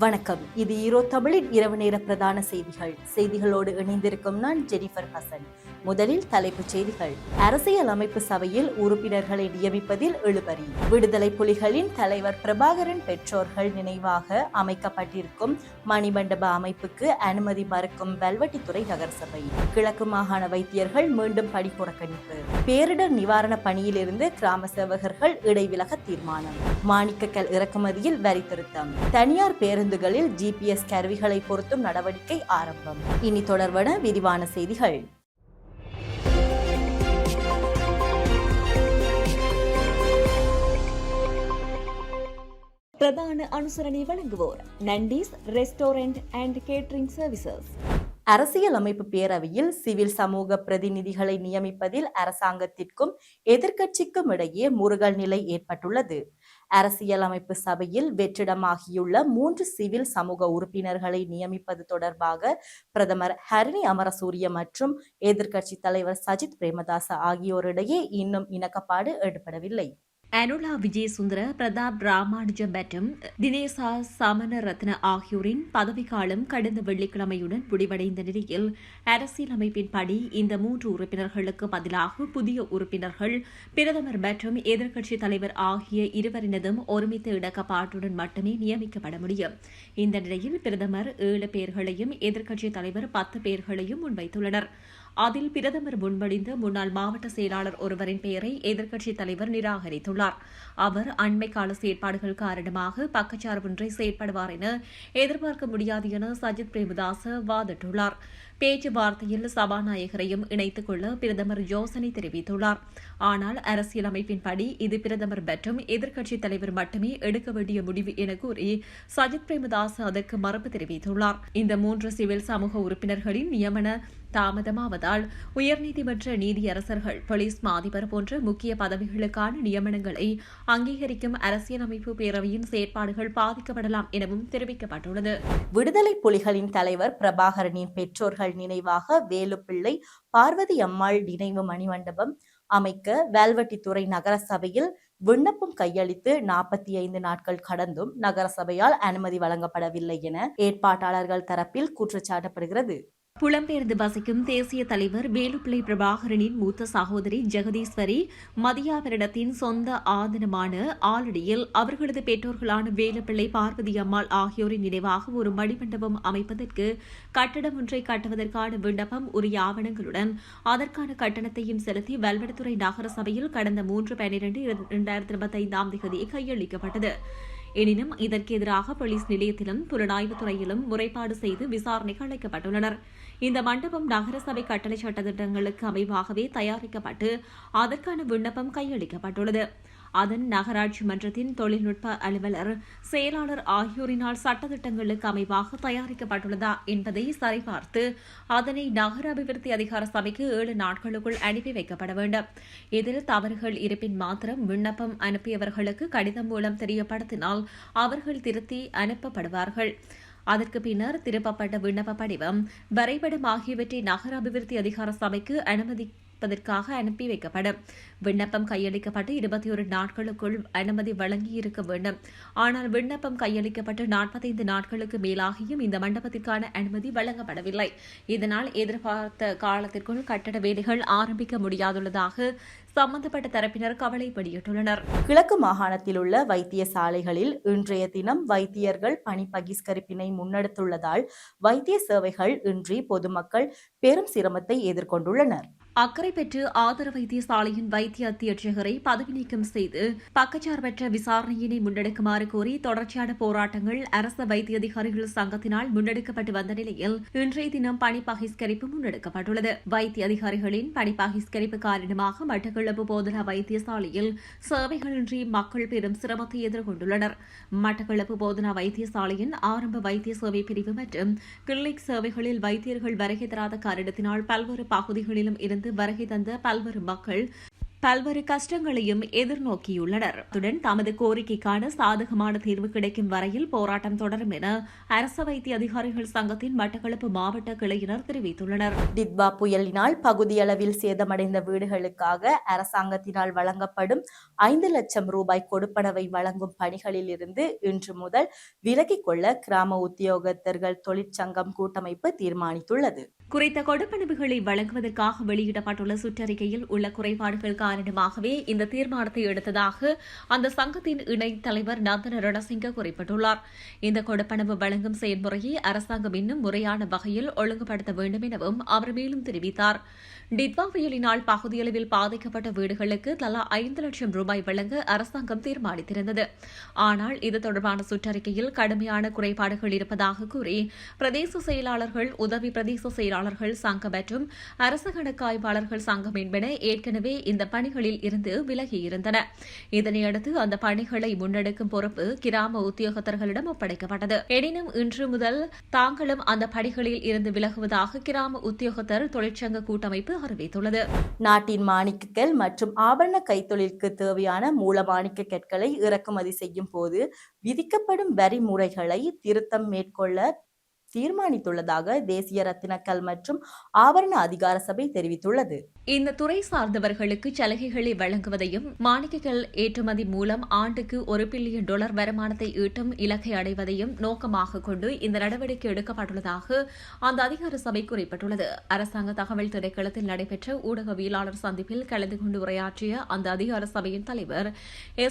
வணக்கம். இது ஈரோ தமிழின் இரவு நேர பிரதான செய்திகளோடு இணைந்திருக்கும் நான் ஜெனிஃபர் ஹசன். முதலில் தலைப்புச் செய்திகள். அரசியல் அமைப்பு சபையில் உறுப்பினர்களை நியமிப்பதில் இழுபறி. விடுதலை புலிகளின் தலைவர் பிரபாகரன் பெற்றோர்கள் நினைவாக அமைக்கப்பட்டிருக்கும் மணிமண்டப அமைப்புக்கு அனுமதி மறுக்கும் வல்வெட்டித்துறை நகரசபை. கிழக்கு மாகாண வைத்தியர்கள் மீண்டும் பணி புறக்கணிப்பு. பேரிடர் நிவாரண பணியிலிருந்து கிராம சேவகர்கள் இடைவிலக தீர்மானம். மாணிக்கக்கல் இறக்குமதியில் வரி திருத்தம். தனியார் பேருந்துகளில் GPS கருவிகளை பொருத்தும் நடவடிக்கை ஆரம்பம். இனி தொடர்வன விரிவான செய்திகள். பிரதான அனுசரணை வழங்குவோர் நண்டீஸ் ரெஸ்டாரண்ட் அண்ட் கேட்டரிங் சர்வீசஸ். அரசியல் அமைப்பு பேரவையில் சிவில் சமூக பிரதிநிதிகளை நியமிப்பதில் அரசாங்கத்திற்கும் எதிர்க்கட்சிக்கும் இடையே முறுகல் நிலை ஏற்பட்டுள்ளது. அரசியல் அமைப்பு சபையில் வெற்றிடமாகியுள்ள 3 சிவில் சமூக உறுப்பினர்களை நியமிப்பது தொடர்பாக பிரதமர் ஹரணி அமரசூரிய மற்றும் எதிர்க்கட்சி தலைவர் சஜித் பிரேமதாச ஆகியோரிடையே இன்னும் இணக்கப்பாடு ஏற்படவில்லை. அனுலா விஜயசுந்தர, பிரதாப் ராமானுஜ மற்றும் தினேசா சமணரத்ன ஆகியோரின் பதவிக்காலம் கடந்த வெள்ளிக்கிழமையுடன் முடிவடைந்த நிலையில் அரசியலமைப்பின்படி இந்த 3 உறுப்பினர்களுக்கு பதிலாக புதிய உறுப்பினர்கள் பிரதமர் மற்றும் எதிர்க்கட்சித் தலைவர் ஆகிய இருவரினதும் ஒருமித்த இணக்கப்பாட்டுடன் மட்டுமே நியமிக்கப்பட முடியும். இந்த நிலையில் பிரதமர் 7 பேர்களையும் எதிர்க்கட்சித் தலைவர் 10 பேர்களையும் முன்வைத்துள்ளனர். அதில் பிரதமர் முன்மொழிந்த முன்னாள் மாவட்ட செயலாளர் ஒருவரின் பெயரை எதிர்க்கட்சித் தலைவர் நிராகரித்துள்ளார். அவர் அண்மை கால செயற்பாடுகள் காரணமாக பக்கச்சார்பின்றி செயற்படுவார் என எதிர்பார்க்க முடியாது என சஜித் பிரேமதாச வாதிட்டுள்ளார். பேச்சுவார்த்தையில் சபாநாயகரையும் இணைத்துக் கொள்ள பிரதமர் யோசனை தெரிவித்துள்ளார். ஆனால் அரசியலமைப்பின்படி இது பிரதமர் மற்றும் எதிர்க்கட்சித் தலைவர் மட்டுமே எடுக்க வேண்டிய முடிவு என கூறி சஜித் பிரேமதாஸ் அதற்கு மறுப்பு தெரிவித்துள்ளார். இந்த 3 சிவில் சமூக உறுப்பினர்களின் நியமன தாமதமாவதால் உயர்நீதிமன்ற நீதியரசர்கள், போலீஸ் மாதிபர் போன்ற முக்கிய பதவிகளுக்கான நியமனங்களை அங்கீகரிக்கும் அரசியலமைப்பு பேரவையின் செயற்பாடுகள் பாதிக்கப்படலாம் எனவும் தெரிவிக்கப்பட்டுள்ளது. விடுதலை புலிகளின் தலைவர் பிரபாகரனின் பெற்றோர்கள் நினைவாக வேலுப்பிள்ளை பார்வதி அம்மாள் நினைவு மணிமண்டபம் அமைக்க வல்வெட்டித்துறை நகரசபையில் விண்ணப்பம் கையளித்து 45 நாட்கள் கடந்தும் நகரசபையால் அனுமதி வழங்கப்படவில்லை என ஏற்பாட்டாளர்கள் தரப்பில் குற்றச்சாட்டப்படுகிறது. புலம்பெயர்ந்து வசிக்கும் தேசிய தலைவர் வேலுப்பிள்ளை பிரபாகரனின் மூத்த சகோதரி ஜெகதீஸ்வரி மதியாவரிடத்தின் சொந்த ஆதனமான ஆலடியில் அவர்களது பெற்றோர்களான வேலுப்பிள்ளை பார்வதி அம்மாள் ஆகியோரின் நினைவாக ஒரு மணிமண்டபம் அமைப்பதற்கு கட்டடம் ஒன்றை கட்டுவதற்கான விண்ணப்பம் உரிய ஆவணங்களுடன் அதற்கான கட்டணத்தையும் செலுத்தி வல்வெட்டித்துறை நகர சபையில் கடந்த 3/12/2025 கையளிக்கப்பட்டது. எனினும் இதற்கு எதிராக போலீஸ் நிலையத்திலும் புலனாய்வுத் துறையிலும் முறைப்பாடு செய்து விசாரணைக்கு அழைக்கப்பட்டுள்ளனர். இந்த மண்டபம் நகரசபை கட்டளை சட்டத்திட்டங்களுக்கு அமைவாகவே தயாரிக்கப்பட்டு அதற்கான விண்ணப்பம் கையளிக்கப்பட்டுள்ளது. அதன் நகராட்சி மன்றத்தின் தொழில்நுட்ப அலுவலர், செயலாளர் ஆகியோரினால் சட்டத்திட்டங்களுக்கு அமைவாக தயாரிக்கப்பட்டுள்ளதா என்பதை சரிபார்த்து அதனை நகர அபிவிருத்தி அதிகார சபைக்கு 7 நாட்களுக்குள் அனுப்பி வைக்கப்பட வேண்டும். இதில் தவறுகள் இருப்பின் மாத்திரம் விண்ணப்பம் அனுப்பியவர்களுக்கு கடிதம் மூலம் தெரியப்படுத்தினால் அவர்கள் திருத்தி அனுப்பப்படுவார்கள். அதற்கு பின்னர் திருப்பப்பட்ட விண்ணப்ப படிவம், வரைபடம் ஆகியவற்றை நகர அபிவிருத்தி அதிகார சபைக்கு அனுமதிப்பதற்காக அனுப்பி வைக்கப்படும். விண்ணப்பம் கையளிக்கப்பட்டு 21 நாட்களுக்குள் அனுமதி வழங்கியிருக்க வேண்டும். ஆனால் விண்ணப்பம் கையளிக்கப்பட்டு 45 நாட்களுக்கு மேலாகியும் இந்த மண்டபத்திற்கான அனுமதி வழங்கப்படவில்லை. இதனால் எதிர்பார்த்த காலத்திற்குள் கட்டட வேலைகள் ஆரம்பிக்க முடியாதுள்ளதாக சம்பந்தப்பட்ட தரப்பினர் கவலை வெளியிட்டுள்ளனர். கிழக்கு மாகாணத்தில் உள்ள வைத்தியசாலைகளில் இன்றைய தினம் வைத்தியர்கள் பணி பகிஷ்கரிப்பினை முன்னெடுத்துள்ளதால் வைத்திய சேவைகள் இன்றி பொதுமக்கள் பெரும் சிரமத்தை எதிர்கொண்டுள்ளனர். அக்கறை பெற்று ஆதர வைத்தியசாலையின் வைத்திய அத்தியட்சகரை பதவி நீக்கம் செய்து பக்கச்சார்பற்ற விசாரணையினை முன்னெடுக்குமாறு கோரி தொடர்ச்சியான போராட்டங்கள் அரச வைத்திய அதிகாரிகள் சங்கத்தினால் முன்னெடுக்கப்பட்டு வந்த நிலையில் இன்றைய தினம் பணி பகிஷ்கரிப்பு முன்னெடுக்கப்பட்டுள்ளது. வைத்திய அதிகாரிகளின் பணி பகிஷ்கரிப்பு காரணமாக மட்டக்களப்பு போதனா வைத்தியசாலையில் சேவைகளின்றி மக்கள் பெரும் சிரமத்தை எதிர்கொண்டுள்ளனர். மட்டக்களப்பு போதனா வைத்தியசாலையின் ஆரம்ப வைத்திய சேவை பிரிவு மற்றும் கிளினிக் சேவைகளில் வைத்தியர்கள் வருகை தராத காரணத்தினால் பல்வேறு பகுதிகளிலும் இருந்து வருகை தந்த பல்வேறு மக்கள் பல்வேறு கஷ்டங்களையும் எதிர்நோக்கியுள்ளனர். அத்துடன் தமது கோரிக்கைக்கான சாதகமான தீர்வு கிடைக்கும் வரையில் போராட்டம் தொடரும் என அரச வைத்திய அதிகாரிகள் சங்கத்தின் மட்டக்களப்பு மாவட்ட கிளையினர் தெரிவித்துள்ளனர். டிட்வா புயலினால் பகுதியளவில் சேதமடைந்த வீடுகளுக்காக அரசாங்கத்தினால் வழங்கப்படும் 5 லட்சம் ரூபாய் கொடுப்பனவை வழங்கும் பணிகளில் இருந்து இன்று முதல் விலகிக் கொள்ள கிராம உத்தியோகத்தர்கள் தொழிற்சங்கம் கூட்டமைப்பு தீர்மானித்துள்ளது. குறித்த கொடுப்பனவுகளை வழங்குவதற்காக வெளியிடப்பட்டுள்ள சுற்றறிக்கையில் உள்ள குறைபாடுகள் காரணமாகவே இந்த தீர்மானத்தை எடுத்ததாக அந்த சங்கத்தின் இணைத் தலைவர் நந்தன ரணசிங்க குறிப்பிட்டுள்ளார். இந்த கொடுப்பனவு வழங்கும் செயல்முறையை அரசாங்கம் இன்னும் முறையான வகையில் ஒழுங்குபடுத்த வேண்டும் எனவும் அவர் மேலும் தெரிவித்தார். டிட்வா புயலினால் பகுதியளவில் பாதிக்கப்பட்ட வீடுகளுக்கு தலா 5 லட்சம் ரூபாய் வழங்க அரசாங்கம் தீர்மானித்திருந்தது. ஆனால் இது தொடர்பான சுற்றறிக்கையில் கடுமையான குறைபாடுகள் இருப்பதாக கூறி பிரதேச செயலாளர்கள், உதவி பிரதேச செயலாளர்கள் சங்கம் மற்றும் அரசு கணக்காய்வாளர்கள் சங்கம் என்பன ஏற்கனவே இந்த பணிகளில் இருந்து விலகியிருந்தன. இதனையடுத்து அந்த பணிகளை முன்னெடுக்கும் பொறுப்பு கிராம உத்தியோகத்தர்களிடம் ஒப்படைக்கப்பட்டது. எனினும் இன்று முதல் தாங்களும் அந்த பணிகளில் இருந்து விலகுவதாக கிராம உத்தியோகத்தர் தொழிற்சங்க கூட்டமைப்பு அறிவித்துள்ளது. நாட்டின் மாணிக்கக்கல் மற்றும் ஆபரண கைத்தொழிலுக்கு தேவையான மூல மாணிக்க கற்களை இறக்குமதி செய்யும் போது விதிக்கப்படும் வரி முறைகளை திருத்தம் மேற்கொள்ள தீர்மானித்துள்ளதாக தேசிய ரத்தினக்கல் மற்றும் ஆபரண அதிகார சபை தெரிவித்துள்ளது. இந்த துறை சார்ந்தவர்களுக்கு சலுகைகளை வழங்குவதையும் மாணிக்கக்கல் ஏற்றுமதி மூலம் ஆண்டுக்கு $1 பில்லியன் வருமானத்தை ஈட்டும் இலக்கை அடைவதையும் நோக்கமாக கொண்டு இந்த நடவடிக்கை எடுக்கப்பட்டுள்ளதாக அந்த அதிகார சபை குறிப்பிட்டுள்ளது. அரசாங்க தகவல் திணைக்களத்தில் நடைபெற்ற ஊடகவியலாளர் சந்திப்பில் கலந்து கொண்டு உரையாற்றிய அந்த அதிகார சபையின் தலைவர்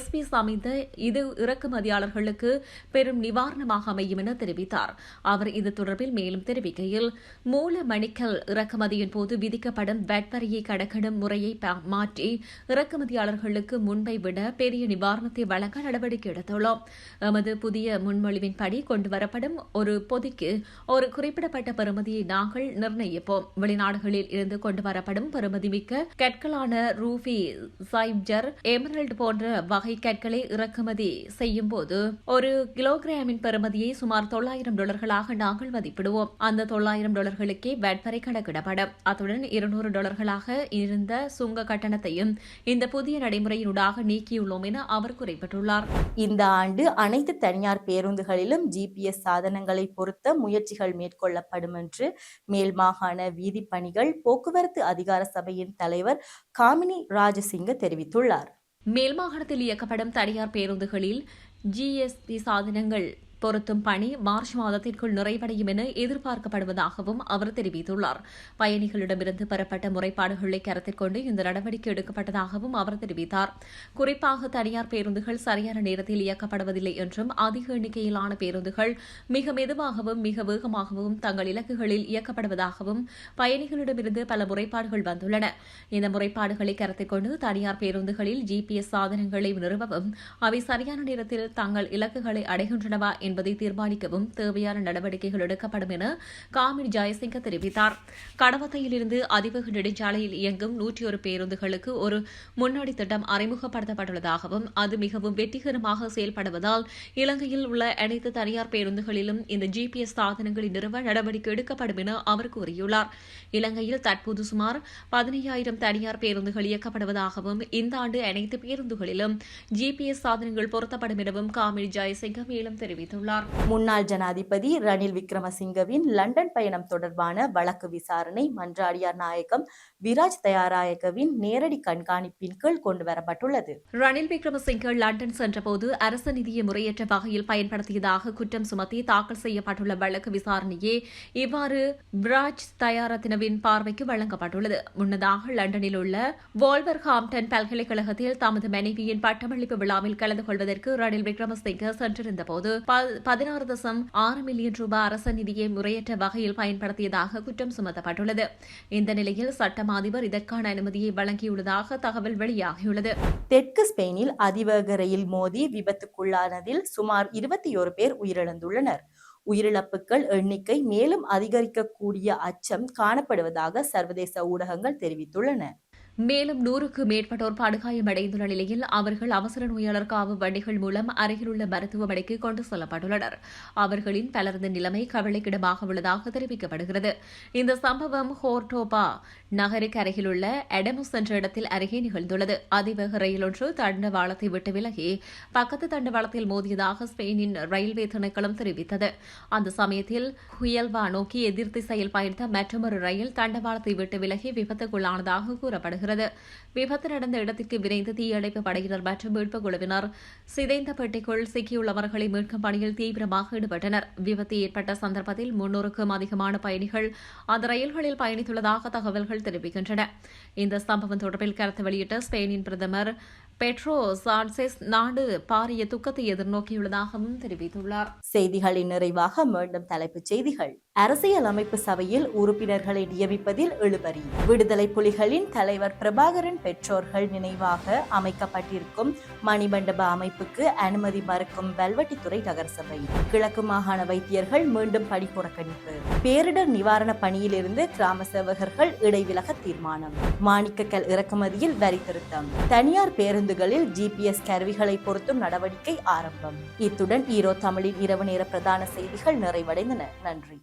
SP சமிந்த இது இறக்குமதியாளர்களுக்கு பெரும் நிவாரணமாக அமையும் என தெரிவித்தார். அவர் இது தொடர்பில் மேலும் தெரிவிக்கையில், மூல மணிக்கல் இறக்குமதியின் போது விதிக்கப்படும் வட் வரியை கணக்கிடும் முறையை மாற்றி இறக்குமதியாளர்களுக்கு முன்பை விட பெரிய நிவாரணத்தை வழங்க நடவடிக்கை எடுத்துள்ளோம். எமது புதிய முன்மொழிவின்படி கொண்டுவரப்படும் ஒரு பொதிக்கு ஒரு குறிப்பிடப்பட்ட பெறுமதியை நாங்கள் நிர்ணயிப்போம். வெளிநாடுகளில் இருந்து கொண்டுவரப்படும் பெறுமதிமிக்க கற்களான ரூபி, சைப்ஜர், எமரல்டு போன்ற வகை கற்களை இறக்குமதி செய்யும் போது ஒரு கிலோகிராமின் பெறுமதியை சுமார் $900 நாங்கள் மதிப்பிடுவோம். அந்த $900க்கே வட் வரி கணக்கிடப்படும். அத்துடன் $200 இருந்த சுங்க கட்டணத்தையும் இந்த புதிய நடைமுறையினூடாக நீக்கியுள்ளோம் என அவர் குறிப்பிட்டுள்ளார். இந்த ஆண்டு அனைத்து தனியார் பேருந்துகளிலும் GPS சாதனங்களை பொருத்த முயற்சிகள் மேற்கொள்ளப்படும் என்று மேல் மாகாண வீதிப் பணிகள் போக்குவரத்து அதிகார சபையின் தலைவர் காமினி ராஜசிங்க தெரிவித்துள்ளார். மேல் மாகாணத்தில் இயக்கப்படும் தனியார் பேருந்துகளில் GSP சாதனங்கள் பொருத்தும் பணி மார்ச் மாதத்திற்குள் நிறைவடையும் என எதிர்பார்க்கப்படுவதாகவும் அவர் தெரிவித்துள்ளார். பயணிகளிடமிருந்து பெறப்பட்ட முறைப்பாடுகளை கருத்தில் கொண்டு இந்த நடவடிக்கை எடுக்கப்பட்டதாகவும் அவர் தெரிவித்தார். குறிப்பாக தனியார் பேருந்துகள் சரியான நேரத்தில் இயக்கப்படுவதில்லை என்றும் அதிக எண்ணிக்கையிலான பேருந்துகள் மிக மெதுவாகவும் மிக வேகமாகவும் தங்கள் இலக்குகளில் இயக்கப்படுவதாகவும் பயணிகளிடமிருந்து பல முறைப்பாடுகள் வந்துள்ளன. இந்த முறைப்பாடுகளை கருத்தில் கொண்டு தனியார் பேருந்துகளில் GPS சாதனங்களை நிறுவவும் அவை சரியான நேரத்தில் தங்கள் இலக்குகளை அடைகின்றனவா என்பதை தீர்மானிக்கவும் தேவையான நடவடிக்கைகள் எடுக்கப்படும் என காமினி ஜெயசிங்க தெரிவித்தார். கடவத்தையிலிருந்து அதிவேக நெடுஞ்சாலையில் இயங்கும் 101 பேருந்துகளுக்கு ஒரு முன்னோடி திட்டம் அறிமுகப்படுத்தப்பட்டுள்ளதாகவும் அது மிகவும் வெற்றிகரமாக செயல்படுவதால் இலங்கையில் உள்ள அனைத்து தனியார் பேருந்துகளிலும் இந்த GPS சாதனங்களை நிறுவ நடவடிக்கை எடுக்கப்படும் என அவர் கூறியுள்ளார். இலங்கையில் தற்போது சுமார் 15,000 தனியார் பேருந்துகள் இயக்கப்படுவதாகவும் இந்த ஆண்டு அனைத்து பேருந்துகளிலும் GPS சாதனங்கள் பொருத்தப்படும் எனவும் காமினி ஜெயசிங்க மேலும் தெரிவித்தார். முன்னாள் ஜனாதிபதி ரணில் விக்ரமசிங்கவின் லண்டன் பயணம் தொடர்பான வழக்கு விசாரணை மன்றாடியார் நாயகம் விராஜ் தயாராயகவின் நேரடி கண்காணிப்பின் கீழ் கொண்டுவரப்பட்டுள்ளது. ரணில் விக்ரமசிங்க லண்டன் சென்றபோது அரசு நிதியை முறையற்ற வகையில் பயன்படுத்தியதாக குற்றம் சுமத்தி தாக்கல் செய்யப்பட்டுள்ள வழக்கு விசாரணையே இவ்வாறு விராஜ் தயாரத்தினவின் பார்வைக்கு வழங்கப்பட்டுள்ளது. முன்னதாக லண்டனில் உள்ள வோல்வர்ஹாம்டன் பல்கலைக்கழகத்தில் தமது மனைவியின் பட்டமளிப்பு விழாவில் கலந்து கொள்வதற்கு ரணில் விக்ரமசிங்க சென்றிருந்தபோது 16.6 மில்லியன் ரூபாய் அரச நிதியை முறையற்ற வகையில் பயன்படுத்தியதாக குற்றம் சுமத்தப்பட்டுள்ளது. இந்த நிலையில் சட்ட அதிபர் இதற்கான அனுமதியை வழங்கியுள்ளதாக தகவல் வெளியாகியுள்ளது. தெற்கு ஸ்பெயினில் அதிவேக ரயில் மோதி விபத்துக்குள்ளானதில் சுமார் 21 பேர் உயிரிழந்துள்ளனர். உயிரிழப்புகள் எண்ணிக்கை மேலும் அதிகரிக்கக்கூடிய அச்சம் காணப்படுவதாக சர்வதேச ஊடகங்கள் தெரிவித்துள்ளன. மேலும் 100க்கு மேற்பட்டோர் படுகாயமடைந்துள்ள நிலையில் அவர்கள் அவசர நோயாளர் காவு வண்டிகள் மூலம் அருகிலுள்ள மருத்துவமனைக்கு கொண்டு செல்லப்பட்டுள்ளனர். அவர்களின் பலரது நிலைமை கவலைக்கிடமாக உள்ளதாக தெரிவிக்கப்படுகிறது. இந்த சம்பவம் ஹோர்டோபா நகருக்கு அருகிலுள்ள எடமுஸ் என்ற இடத்தில் அருகே நிகழ்ந்துள்ளது. அதிவேக ரயில் ஒன்று தண்டவாளத்தை விட்டு விலகி பக்கத்து தண்டவாளத்தில் மோதியதாக ஸ்பெயினின் ரயில்வே திணைக்களம் தெரிவித்தது. அந்த சமயத்தில் ஹுயல்வா நோக்கி எதிர் திசையில் பயணித்த மற்றொரு ரயில் தண்டவாளத்தை விட்டு விலகி விபத்துக்குள்ளானதாக கூறப்படுகிறது. விபத்து நடந்த இடத்திற்கு விரைந்து தீயணைப்பு படையினர் மற்றும் மீட்பு குழுவினர் சிதைந்த பெட்டிக்குள் சிக்கியுள்ளவர்களை மீட்கும் பணியில் தீவிரமாக ஈடுபட்டனர். விபத்து ஏற்பட்ட சந்தர்ப்பத்தில் 300க்கும் அதிகமான பயணிகள் அந்த ரயில்களில் பயணித்துள்ளதாக தகவல்கள் தெரிவிக்கின்றன. இந்த சம்பவம் தொடர்பில் கருத்து வெளியிட்ட ஸ்பெயினின் பிரதமர் பெட்ரோ சான்செஸ் நாடு பாரிய துக்கத்தை எதிர்நோக்கியுள்ளதாகவும் தெரிவித்துள்ளார். செய்திகளின் நிறைவாக மீண்டும் தலைப்புச் செய்திகள். அரசியல் அமைப்பு சபையில் உறுப்பினர்களை நியமிப்பதில் இழுபறி. விடுதலை புலிகளின் தலைவர் பிரபாகரன் பெற்றோர்கள் நினைவாக அமைக்கப்பட்டிருக்கும் மணிமண்டப அமைப்புக்கு அனுமதி மறுக்கும் வல்வெட்டித்துறை நகரசபை. கிழக்கு மாகாண வைத்தியர்கள் மீண்டும் பணி புறக்கணிப்பு. பேரிடர் நிவாரண பணியிலிருந்து கிராம சேவகர்கள் இடைவிலக தீர்மானம். மாணிக்கக்கல் இறக்குமதியில் வரி திருத்தம். தனியார் பேருந்துகளில் GPS கருவிகளை பொருத்தும் நடவடிக்கை ஆரம்பம். இத்துடன் ஈரோ தமிழின் இரவு நேர பிரதான செய்திகள் நிறைவடைந்தன. நன்றி.